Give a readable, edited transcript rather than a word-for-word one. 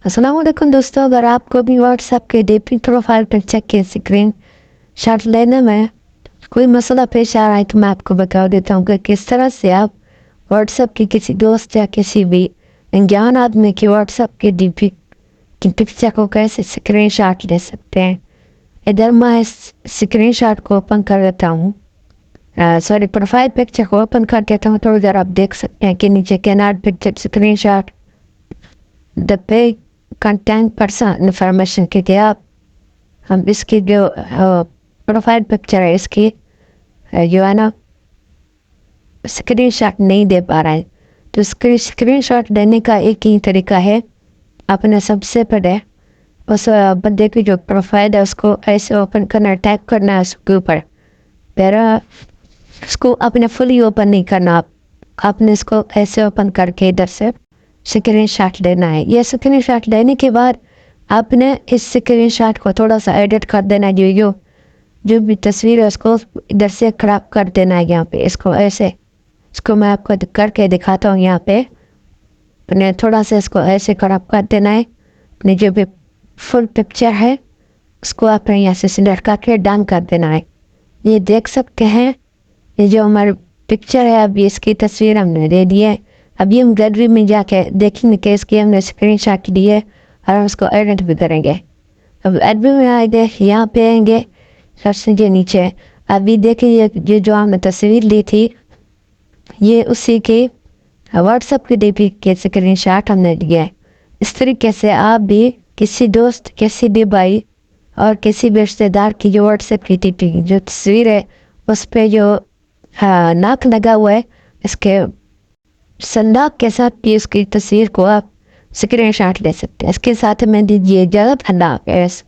السلام علیکم دوستوں، اگر آپ کو بھی واٹس ایپ کے ڈی پی پروفائل پکچر کے اسکرین شاٹ لینے میں کوئی مسئلہ پیش آ رہا ہے تو میں آپ کو بتا دیتا ہوں کہ کس طرح سے آپ واٹس ایپ کی کسی دوست یا کسی بھی انجان آدمی کی واٹس ایپ کے ڈی پی کی پکچر کو کیسے اسکرین شاٹ لے سکتے ہیں۔ ادھر میں اس اسکرین شاٹ کو اوپن کر دیتا ہوں، پروفائل پکچر کو اوپن کر دیتا ہوں تو ادھر آپ دیکھ سکتے ہیں کہ نیچے کینٹ پکچر اسکرین شاٹ دا پے کنٹینٹ پرسن انفارمیشن کے لیے ہم اس کی جو پروفائل پکچر ہے اس کی جو ہے نا اسکرین شاٹ نہیں دے پا رہا ہے۔ تو اسکرین شاٹ دینے کا ایک ہی طریقہ ہے، آپ نے سب سے پہلے اس بندے کی جو پروفائل ہے اس کو ایسے اوپن کرنا، ٹیپ کرنا ہے اس کے اوپر، پھر اس کو آپ نے فلی اوپن نہیں کرنا، آپ نے اس کو ایسے اوپن کر کے ادھر سے اسکرین شاٹ لینا ہے۔ یہ اسکرین شاٹ لینے کے بعد آپ نے اس اسکرین شاٹ کو تھوڑا سا ایڈٹ کر دینا ہے، جو بھی تصویر ہے اس کو ادھر سے خراب کر دینا ہے یہاں پہ، اس کو ایسے، اس کو میں آپ کو کر کے دکھاتا ہوں۔ یہاں پہ نے تھوڑا سا اس کو ایسے خراب کر دینا ہے، اپنی جو بھی فل پکچر ہے اس کو آپ نے یہاں سے سلیکٹ کر کے ڈن کر دینا ہے۔ یہ دیکھ سکتے ہیں یہ جو ہماری پکچر ہے، اب اس کی تصویر ہم نے دے دی ہے۔ اب یہ ہم گیلری میں جا کے دیکھیں گے کہ اس کی ہم نے اسکرین شاٹ دی ہے اور ہم اس کو ایڈٹ بھی کریں گے۔ اب ایڈٹ میں آئے گے، یہاں پہ آئیں گے سب سے جو نیچے، ابھی دیکھیں یہ جو ہم نے تصویر لی تھی یہ اسی کی واٹس ایپ کی ڈی پی کے اسکرین شاٹ ہم نے لیا ہے۔ اس طریقے سے آپ بھی کسی دوست، کسی بھی بھائی اور کسی بھی رشتے دار کی جو واٹس ایپ کی ڈی پی جو تصویر ہے اس پہ جو ناک لگا ہوا ہے، اس کے سنداق کے ساتھ بھی اس کی تصویر کو آپ اسکرین شاٹ لے سکتے ہیں۔ اس کے ساتھ میں دیجیے اجازت، اللہ حافظ۔